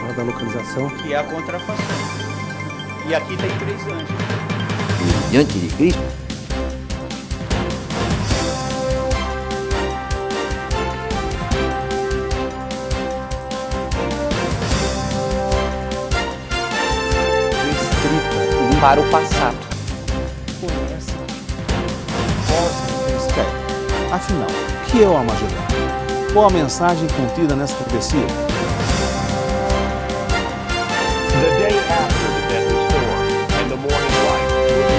hora da localização. Que é a contrafação. E aqui tem 3 anjos. E diante de Cristo, Restrita para o passado. conhece, possa espera. Afinal, o que é o Armagedon? Qual a mensagem contida nessa profecia? The day after the deadly storm and the morning light will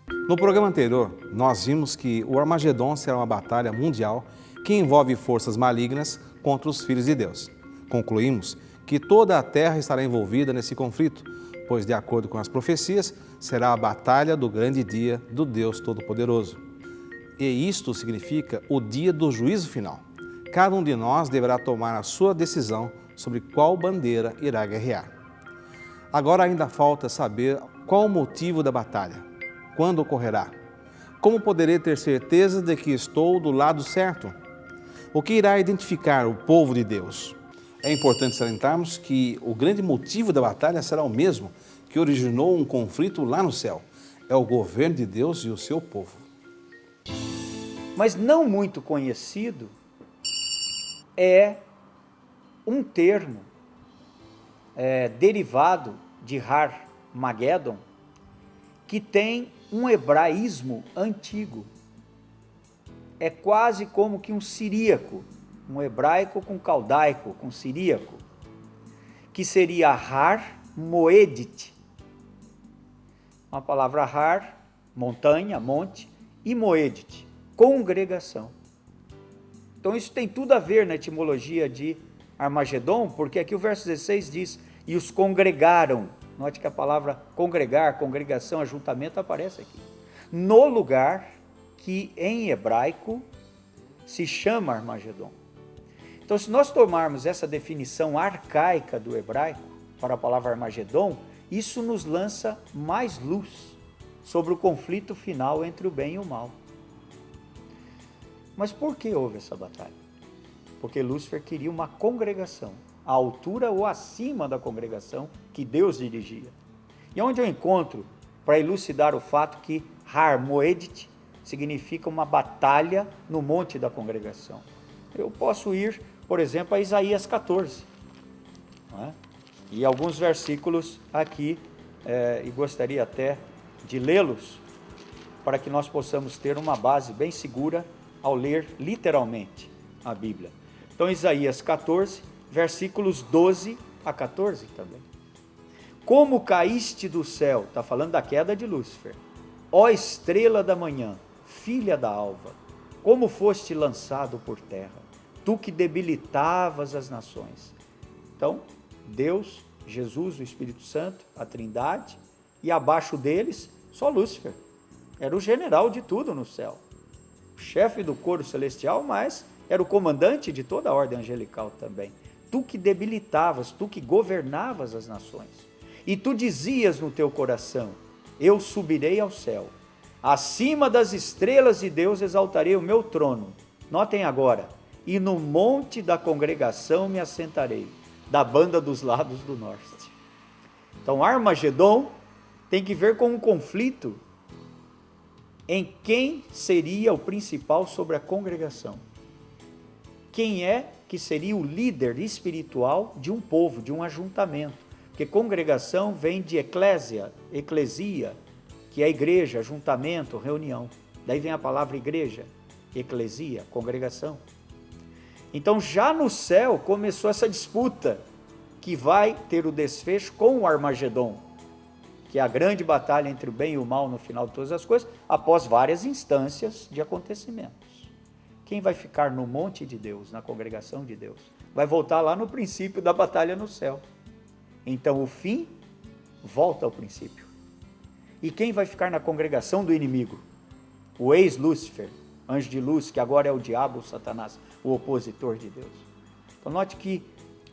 be. No programa anterior, nós vimos que o Armagedon será uma batalha mundial que envolve forças malignas contra os filhos de Deus. Concluímos que toda a terra estará envolvida nesse conflito, pois, de acordo com as profecias, será a batalha do grande dia do Deus Todo-Poderoso. E isto significa o dia do juízo final. Cada um de nós deverá tomar a sua decisão sobre qual bandeira irá guerrear. Agora ainda falta saber qual o motivo da batalha, quando ocorrerá, como poderei ter certeza de que estou do lado certo, o que irá identificar o povo de Deus. É importante salientarmos que o grande motivo da batalha será o mesmo que originou um conflito lá no céu. É o governo de Deus e o seu povo. Mas não muito conhecido é um termo derivado de Har-Magedon, que tem um hebraísmo antigo. É quase como que um siríaco, um hebraico com caldaico, com siríaco, que seria Har-Moedit. A palavra Har, montanha, monte, e Moedit, congregação. Então isso tem tudo a ver na etimologia de Armagedon, porque aqui o verso 16 diz, e os congregaram. Note que a palavra congregar, congregação, ajuntamento aparece aqui. No lugar que em hebraico se chama Armagedon. Então se nós tomarmos essa definição arcaica do hebraico para a palavra Armagedon, isso nos lança mais luz sobre o conflito final entre o bem e o mal. Mas por que houve essa batalha? Porque Lúcifer queria uma congregação, à altura ou acima da congregação que Deus dirigia. E onde eu encontro para elucidar o fato que Har-Moedit significa uma batalha no monte da congregação? Eu posso ir, por exemplo, a Isaías 14, não é? E alguns versículos aqui, e gostaria até de lê-los, para que nós possamos ter uma base bem segura ao ler literalmente a Bíblia. Então, Isaías 14, versículos 12 a 14 também. Como caíste do céu, está falando da queda de Lúcifer, ó estrela da manhã, filha da alva, como foste lançado por terra, tu que debilitavas as nações. Então, Deus, Jesus, o Espírito Santo, a Trindade, e abaixo deles, só Lúcifer. Era o general de tudo no céu. O chefe do coro celestial, mas era o comandante de toda a ordem angelical também. Tu que debilitavas, tu que governavas as nações. E tu dizias no teu coração, eu subirei ao céu. Acima das estrelas de Deus exaltarei o meu trono. Notem agora, e no monte da congregação me assentarei, da banda dos lados do norte. Então, Armagedon tem que ver com um conflito em quem seria o principal sobre a congregação. Quem é que seria o líder espiritual de um povo, de um ajuntamento? Porque congregação vem de eclésia, eclesia, que é igreja, ajuntamento, reunião. Daí vem a palavra igreja, eclesia, congregação. Então já no céu começou essa disputa, que vai ter o desfecho com o Armagedon, que é a grande batalha entre o bem e o mal no final de todas as coisas, após várias instâncias de acontecimentos. Quem vai ficar no monte de Deus, na congregação de Deus? Vai voltar lá no princípio da batalha no céu. Então o fim volta ao princípio. E quem vai ficar na congregação do inimigo? O ex-Lúcifer, anjo de luz, que agora é o diabo, o Satanás, o opositor de Deus. Então note que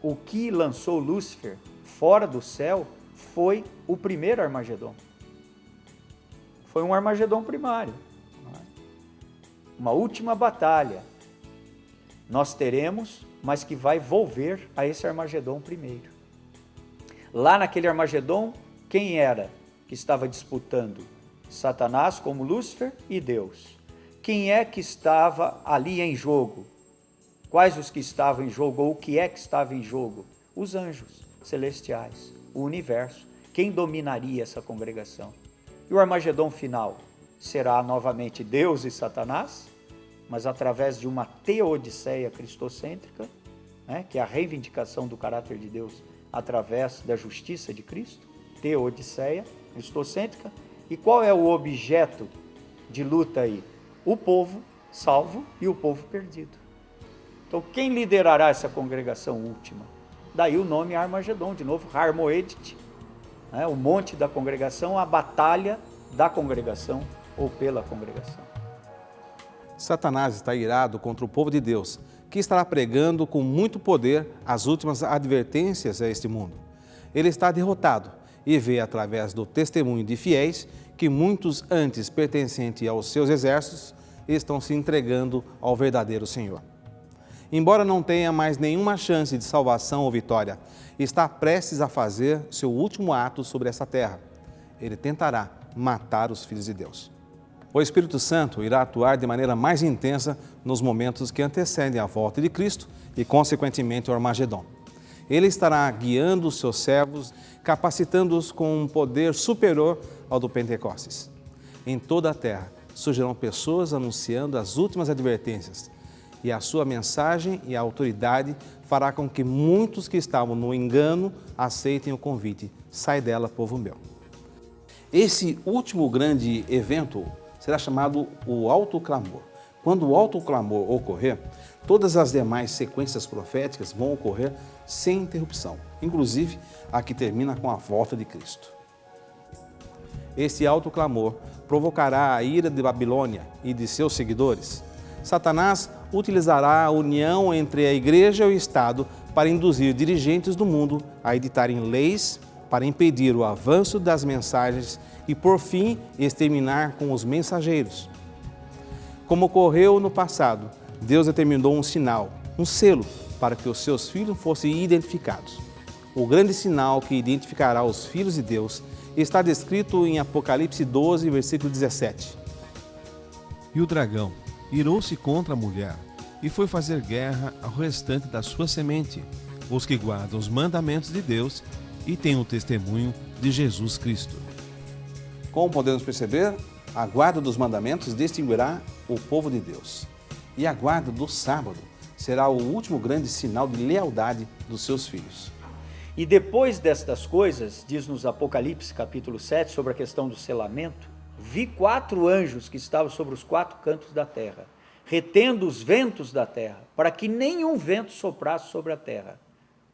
o que lançou Lúcifer fora do céu foi o primeiro Armagedon. Foi um Armagedon primário. Uma última batalha. nós teremos, mas que vai volver a esse Armagedon primeiro. Lá naquele Armagedon, quem era que estava disputando? Satanás como Lúcifer e Deus. Quem é que estava ali em jogo? Quais os que estavam em jogo, ou o que é que estava em jogo? Os anjos celestiais, o universo. Quem dominaria essa congregação? E o Armagedon final será novamente Deus e Satanás, mas através de uma teodiceia cristocêntrica, né, que é a reivindicação do caráter de Deus através da justiça de Cristo, teodiceia cristocêntrica. E qual é o objeto de luta aí? O povo salvo e o povo perdido. Então, quem liderará essa congregação última? Daí o nome Armagedon, de novo, Harmoedit, né? O monte da congregação, a batalha da congregação ou pela congregação. Satanás está irado contra o povo de Deus, que estará pregando com muito poder as últimas advertências a este mundo. Ele está derrotado e vê através do testemunho de fiéis que muitos antes pertencentes aos seus exércitos estão se entregando ao verdadeiro Senhor. Embora não tenha mais nenhuma chance de salvação ou vitória, está prestes a fazer seu último ato sobre essa terra. Ele tentará matar os filhos de Deus. O Espírito Santo irá atuar de maneira mais intensa nos momentos que antecedem a volta de Cristo e, consequentemente, o Armagedon. Ele estará guiando os seus servos, capacitando-os com um poder superior ao do Pentecostes. Em toda a terra surgirão pessoas anunciando as últimas advertências, e a sua mensagem e a autoridade fará com que muitos que estavam no engano aceitem o convite. Sai dela, povo meu. Esse último grande evento será chamado o Alto Clamor. Quando o Alto Clamor ocorrer, todas as demais sequências proféticas vão ocorrer sem interrupção, inclusive a que termina com a volta de Cristo. Esse Alto Clamor provocará a ira de Babilônia e de seus seguidores. Satanás utilizará a união entre a igreja e o Estado para induzir dirigentes do mundo a editarem leis para impedir o avanço das mensagens e, por fim, exterminar com os mensageiros. Como ocorreu no passado, Deus determinou um sinal, um selo, para que os seus filhos fossem identificados. O grande sinal que identificará os filhos de Deus está descrito em Apocalipse 12, versículo 17. E o dragão irou-se contra a mulher e foi fazer guerra ao restante da sua semente, os que guardam os mandamentos de Deus e têm o testemunho de Jesus Cristo. Como podemos perceber, a guarda dos mandamentos distinguirá o povo de Deus. E a guarda do sábado será o último grande sinal de lealdade dos seus filhos. E depois destas coisas, diz-nos Apocalipse capítulo 7, sobre a questão do selamento, vi 4 anjos que estavam sobre os 4 cantos da terra, retendo os ventos da terra, para que nenhum vento soprasse sobre a terra,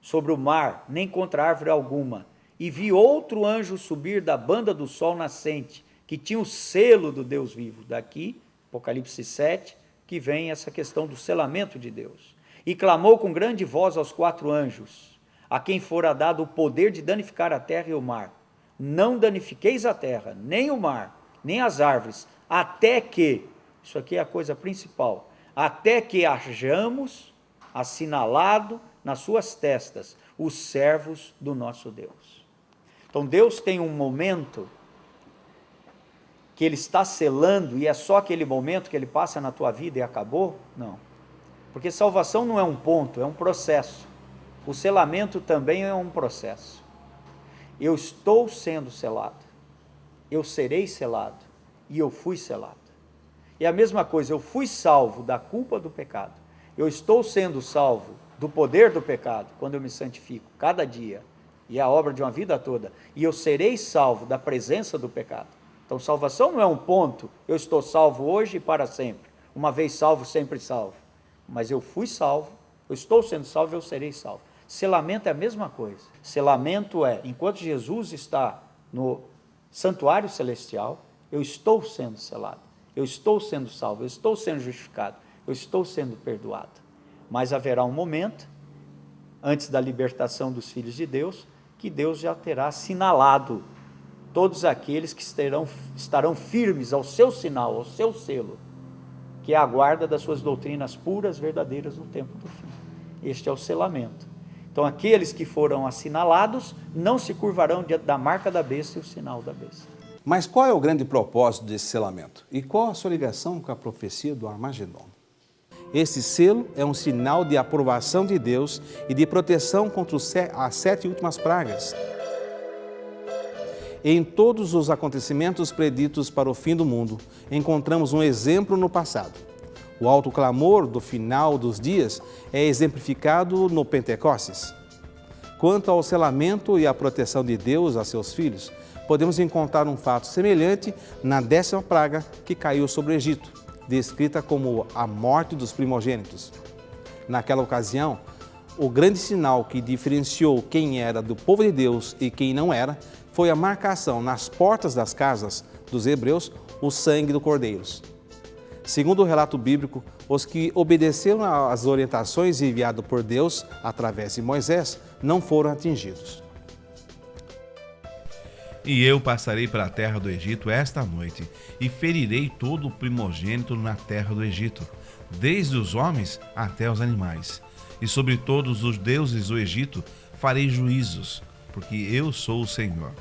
sobre o mar, nem contra árvore alguma. E vi outro anjo subir da banda do sol nascente, que tinha o selo do Deus vivo. Daqui, Apocalipse 7, que vem essa questão do selamento de Deus. E clamou com grande voz aos 4 anjos, a quem fora dado o poder de danificar a terra e o mar. Não danifiqueis a terra, nem o mar, nem as árvores, até que, isso aqui é a coisa principal, até que hajamos assinalado nas suas testas os servos do nosso Deus. Então Deus tem um momento que Ele está selando, e é só aquele momento que Ele passa na tua vida e acabou? Não. Porque salvação não é um ponto, é um processo. O selamento também é um processo. Eu estou sendo selado, eu serei selado, e eu fui selado. E a mesma coisa, eu fui salvo da culpa do pecado, eu estou sendo salvo do poder do pecado, quando eu me santifico, cada dia, e é a obra de uma vida toda, e eu serei salvo da presença do pecado. Então salvação não é um ponto, eu estou salvo hoje e para sempre, uma vez salvo, sempre salvo, mas eu fui salvo, eu estou sendo salvo, eu serei salvo. Selamento é a mesma coisa. Selamento é, enquanto Jesus está no santuário celestial, eu estou sendo selado, eu estou sendo salvo, eu estou sendo justificado, eu estou sendo perdoado. Mas haverá um momento, antes da libertação dos filhos de Deus, que Deus já terá assinalado todos aqueles que estarão firmes ao seu sinal, ao seu selo, que é a guarda das suas doutrinas puras, verdadeiras no tempo do fim. Este é o selamento. Então aqueles que foram assinalados não se curvarão diante da marca da besta e o sinal da besta. Mas qual é o grande propósito desse selamento? E qual a sua ligação com a profecia do Armagedon? Esse selo é um sinal de aprovação de Deus e de proteção contra as 7 últimas pragas. Em todos os acontecimentos preditos para o fim do mundo, encontramos um exemplo no passado. O alto clamor do final dos dias é exemplificado no Pentecostes. Quanto ao selamento e à proteção de Deus a seus filhos, podemos encontrar um fato semelhante na 10ª praga que caiu sobre o Egito, descrita como a morte dos primogênitos. Naquela ocasião, o grande sinal que diferenciou quem era do povo de Deus e quem não era foi a marcação nas portas das casas dos hebreus, o sangue do cordeiros. Segundo o relato bíblico, os que obedeceram às orientações enviadas por Deus através de Moisés não foram atingidos. E eu passarei para a terra do Egito esta noite, e ferirei todo o primogênito na terra do Egito, desde os homens até os animais. E sobre todos os deuses do Egito farei juízos, porque eu sou o Senhor.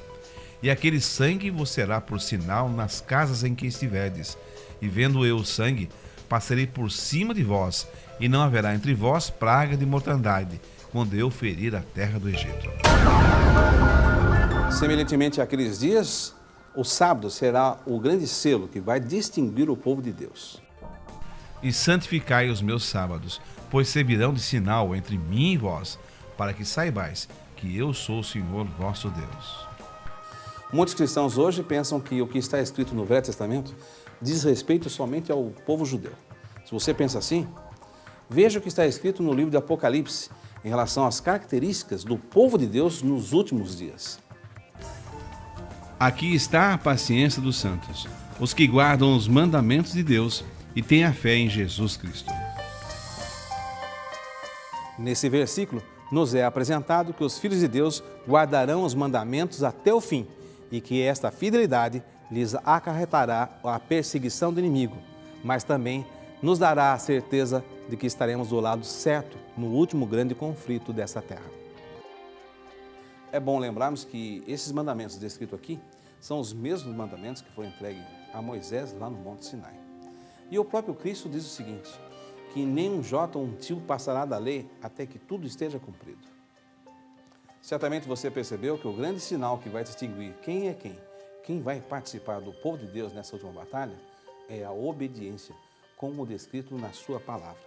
E aquele sangue vos será por sinal nas casas em que estiverdes. E vendo eu o sangue, passarei por cima de vós, e não haverá entre vós praga de mortandade, quando eu ferir a terra do Egito. Semelhantemente àqueles dias, o sábado será o grande selo que vai distinguir o povo de Deus. E santificai os meus sábados, pois servirão de sinal entre mim e vós, para que saibais que eu sou o Senhor vosso Deus. Muitos cristãos hoje pensam que o que está escrito no Velho Testamento diz respeito somente ao povo judeu. Se você pensa assim, veja o que está escrito no livro de Apocalipse em relação às características do povo de Deus nos últimos dias. Aqui está a paciência dos santos, os que guardam os mandamentos de Deus e têm a fé em Jesus Cristo. Nesse versículo, nos é apresentado que os filhos de Deus guardarão os mandamentos até o fim e que esta fidelidade lhes acarretará a perseguição do inimigo, mas também nos dará a certeza de que estaremos do lado certo no último grande conflito dessa terra. É bom lembrarmos que esses mandamentos descritos aqui são os mesmos mandamentos que foram entregues a Moisés lá no Monte Sinai. E o próprio Cristo diz o seguinte, que nem um jota ou um tio passará da lei até que tudo esteja cumprido. Certamente você percebeu que o grande sinal que vai distinguir quem é quem vai participar do povo de Deus nessa última batalha, é a obediência, como descrito na sua palavra.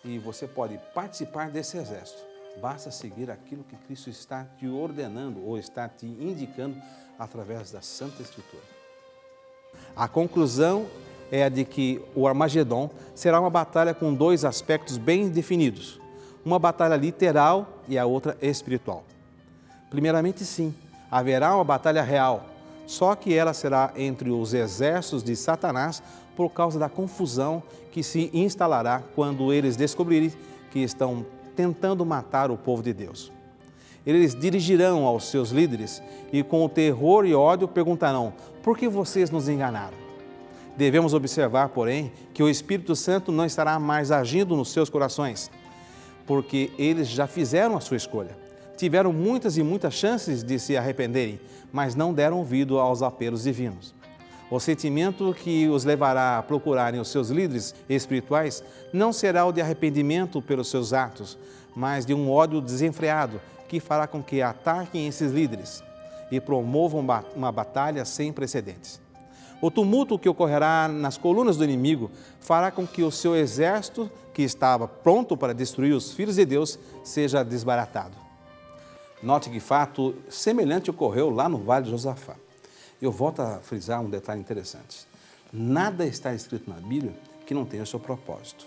E você pode participar desse exército. Basta seguir aquilo que Cristo está te ordenando ou está te indicando através da Santa Escritura. A conclusão é a de que o Armagedon será uma batalha com 2 aspectos bem definidos. Uma batalha literal e a outra espiritual. Primeiramente, sim, haverá uma batalha real, só que ela será entre os exércitos de Satanás por causa da confusão que se instalará quando eles descobrirem que estão tentando matar o povo de Deus. Eles dirigirão aos seus líderes e com o terror e ódio perguntarão, por que vocês nos enganaram? Devemos observar, porém, que o Espírito Santo não estará mais agindo nos seus corações, porque eles já fizeram a sua escolha. Tiveram muitas e muitas chances de se arrependerem, mas não deram ouvido aos apelos divinos. O sentimento que os levará a procurarem os seus líderes espirituais não será o de arrependimento pelos seus atos, mas de um ódio desenfreado que fará com que ataquem esses líderes e promovam uma batalha sem precedentes. O tumulto que ocorrerá nas colunas do inimigo fará com que o seu exército, que estava pronto para destruir os filhos de Deus, seja desbaratado. Note que fato semelhante ocorreu lá no Vale de Josafá. Eu volto a frisar um detalhe interessante. Nada está escrito na Bíblia que não tenha o seu propósito.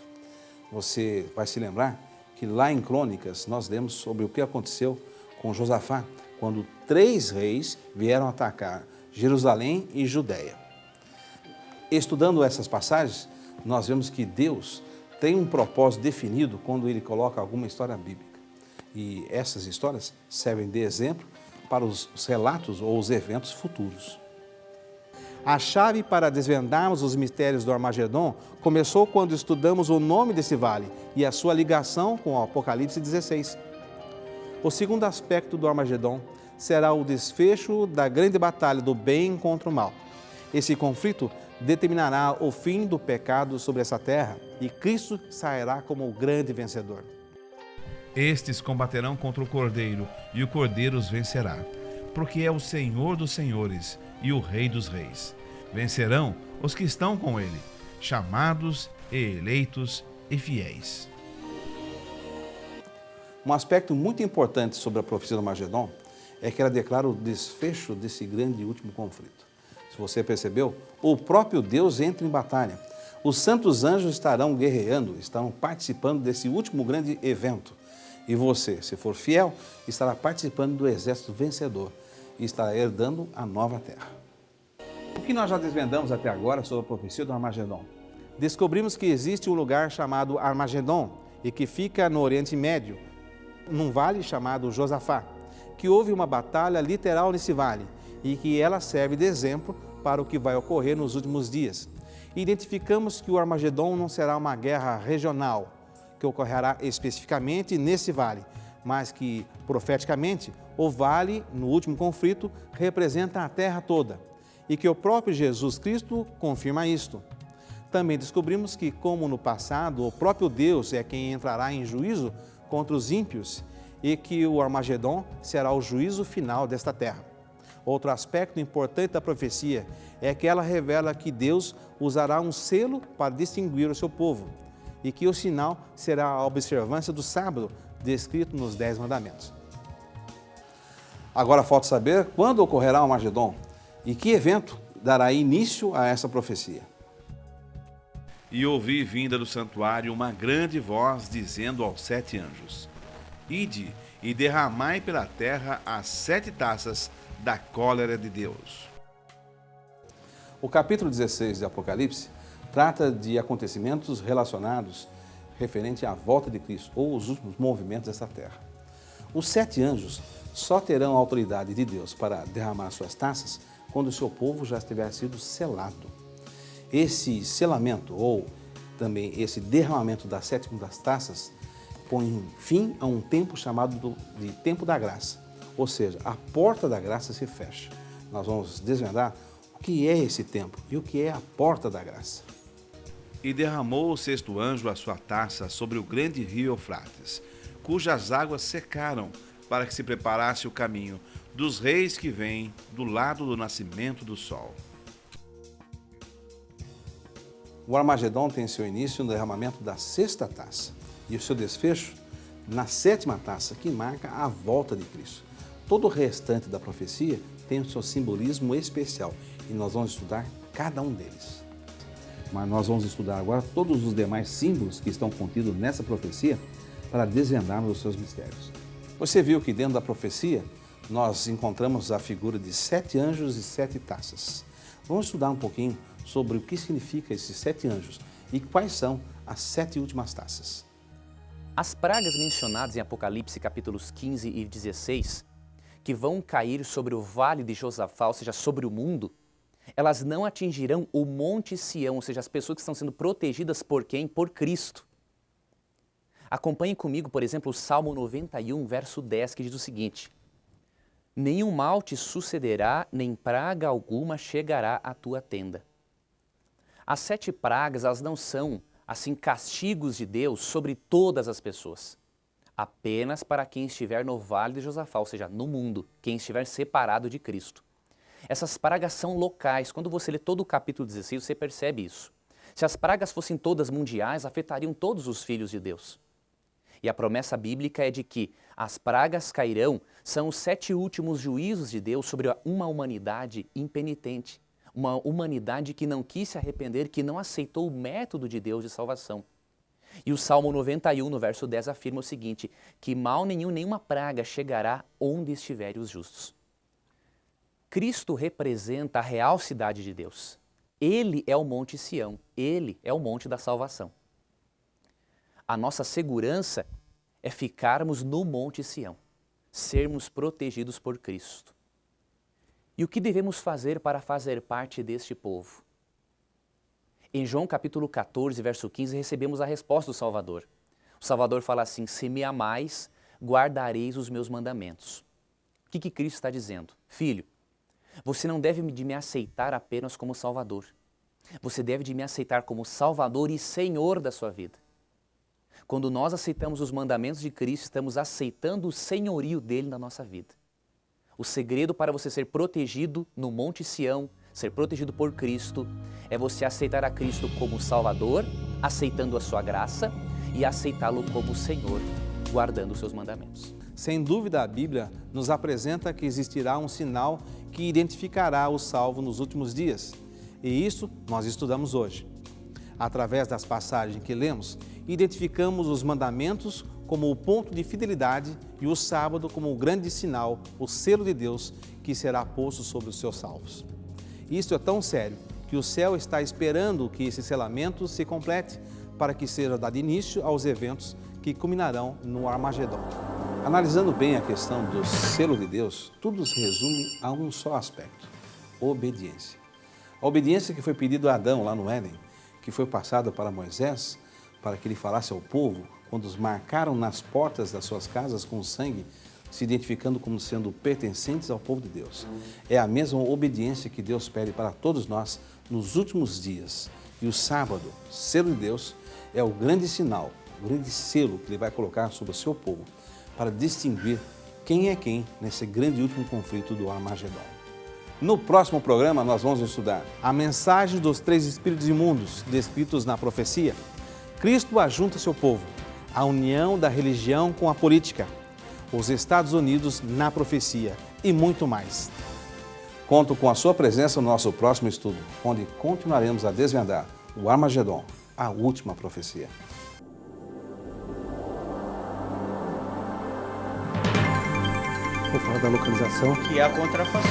Você vai se lembrar que lá em Crônicas nós lemos sobre o que aconteceu com Josafá, quando 3 reis vieram atacar Jerusalém e Judéia. Estudando essas passagens, nós vemos que Deus tem um propósito definido quando Ele coloca alguma história bíblica. E essas histórias servem de exemplo para os relatos ou os eventos futuros. A chave para desvendarmos os mistérios do Armagedon começou quando estudamos o nome desse vale e a sua ligação com o Apocalipse 16. O segundo aspecto do Armagedon será o desfecho da grande batalha do bem contra o mal. Esse conflito determinará o fim do pecado sobre essa terra e Cristo sairá como o grande vencedor. Estes combaterão contra o Cordeiro, e o Cordeiro os vencerá, porque é o Senhor dos senhores e o Rei dos reis. Vencerão os que estão com ele, chamados e eleitos e fiéis. Um aspecto muito importante sobre a profecia do Armagedon é que ela declara o desfecho desse grande e último conflito. Se você percebeu, o próprio Deus entra em batalha. Os santos anjos estarão guerreando, estarão participando desse último grande evento. E você, se for fiel, estará participando do exército vencedor e estará herdando a nova terra. O que nós já desvendamos até agora sobre a profecia do Armagedon? Descobrimos que existe um lugar chamado Armagedon e que fica no Oriente Médio, num vale chamado Josafá, que houve uma batalha literal nesse vale e que ela serve de exemplo para o que vai ocorrer nos últimos dias. Identificamos que o Armagedon não será uma guerra regional, que ocorrerá especificamente nesse vale, mas que, profeticamente, o vale, no último conflito, representa a terra toda e que o próprio Jesus Cristo confirma isto. Também descobrimos que, como no passado, o próprio Deus é quem entrará em juízo contra os ímpios e que o Armagedon será o juízo final desta terra. Outro aspecto importante da profecia é que ela revela que Deus usará um selo para distinguir o seu povo e que o sinal será a observância do sábado, descrito nos 10 mandamentos. Agora falta saber quando ocorrerá o Armagedon e que evento dará início a essa profecia. E ouvi vinda do santuário uma grande voz dizendo aos 7 anjos: Ide e derramai pela terra as 7 taças da cólera de Deus. O capítulo 16 de Apocalipse trata de acontecimentos relacionados referente à volta de Cristo ou os últimos movimentos dessa terra. Os 7 anjos só terão a autoridade de Deus para derramar suas taças quando o seu povo já tiver sido selado. Esse selamento ou também esse derramamento das 7 taças põe fim a um tempo chamado de tempo da graça, ou seja, a porta da graça se fecha. Nós vamos desvendar o que é esse tempo e o que é a porta da graça. E derramou o 6º anjo a sua taça sobre o grande rio Eufrates, cujas águas secaram, para que se preparasse o caminho dos reis que vêm do lado do nascimento do sol. O Armagedon tem seu início no derramamento da 6ª taça e o seu desfecho na 7ª taça, que marca a volta de Cristo. Todo o restante da profecia tem o seu simbolismo especial e nós vamos estudar cada um deles. Mas nós vamos estudar agora todos os demais símbolos que estão contidos nessa profecia para desvendarmos os seus mistérios. Você viu que dentro da profecia nós encontramos a figura de 7 anjos e 7 taças. Vamos estudar um pouquinho sobre o que significa esses 7 anjos e quais são as 7 últimas taças. As pragas mencionadas em Apocalipse capítulos 15 e 16, que vão cair sobre o vale de Josafá, ou seja, sobre o mundo, elas não atingirão o Monte Sião, ou seja, as pessoas que estão sendo protegidas por quem? Por Cristo. Acompanhe comigo, por exemplo, o Salmo 91, verso 10, que diz o seguinte: Nenhum mal te sucederá, nem praga alguma chegará à tua tenda. As 7 pragas, elas não são, assim, castigos de Deus sobre todas as pessoas. Apenas para quem estiver no vale de Josafá, ou seja, no mundo, quem estiver separado de Cristo. Essas pragas são locais. Quando você lê todo o capítulo 16, você percebe isso. Se as pragas fossem todas mundiais, afetariam todos os filhos de Deus. E a promessa bíblica é de que as pragas cairão, são os 7 últimos juízos de Deus sobre uma humanidade impenitente. Uma humanidade que não quis se arrepender, que não aceitou o método de Deus de salvação. E o Salmo 91, no verso 10, afirma o seguinte: que mal nenhum, nenhuma praga chegará onde estiverem os justos. Cristo representa a real cidade de Deus. Ele é o Monte Sião, ele é o Monte da Salvação. A nossa segurança é ficarmos no Monte Sião, sermos protegidos por Cristo. E o que devemos fazer para fazer parte deste povo? Em João capítulo 14, verso 15, recebemos a resposta do Salvador. O Salvador fala assim: se me amais, guardareis os meus mandamentos. O que Cristo está dizendo? Filho, você não deve de me aceitar apenas como Salvador. Você deve de me aceitar como Salvador e Senhor da sua vida. Quando nós aceitamos os mandamentos de Cristo, estamos aceitando o senhorio dele na nossa vida. O segredo para você ser protegido no Monte Sião, ser protegido por Cristo, é você aceitar a Cristo como Salvador, aceitando a sua graça, e aceitá-lo como Senhor, guardando os seus mandamentos. Sem dúvida, a Bíblia nos apresenta que existirá um sinal que identificará o salvo nos últimos dias. E isso nós estudamos hoje. Através das passagens que lemos, identificamos os mandamentos como o ponto de fidelidade e o sábado como o grande sinal, o selo de Deus que será posto sobre os seus salvos. Isso é tão sério que o céu está esperando que esse selamento se complete para que seja dado início aos eventos que culminarão no Armagedon. Analisando bem a questão do selo de Deus, tudo se resume a um só aspecto: obediência. A obediência que foi pedida a Adão lá no Éden, que foi passada para Moisés, para que ele falasse ao povo, quando os marcaram nas portas das suas casas com sangue, se identificando como sendo pertencentes ao povo de Deus. É a mesma obediência que Deus pede para todos nós nos últimos dias. E o sábado, selo de Deus, é o grande sinal, o grande selo que Ele vai colocar sobre o seu povo para distinguir quem é quem nesse grande e último conflito do Armagedon. No próximo programa, nós vamos estudar a mensagem dos 3 espíritos imundos descritos na profecia. Cristo ajunta seu povo, a união da religião com a política, os Estados Unidos na profecia e muito mais. Conto com a sua presença no nosso próximo estudo, onde continuaremos a desvendar o Armagedon, a última profecia. Vou falar da localização, que é a contrafação.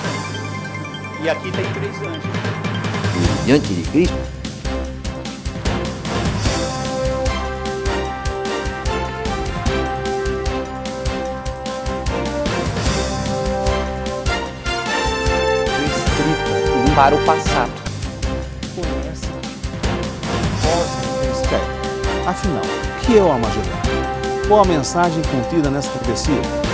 E aqui tem 3 anjos. E diante de Cristo, Para o passado. Conhece, espere. Afinal, o que é o Armagedon? Qual a mensagem contida nessa profecia?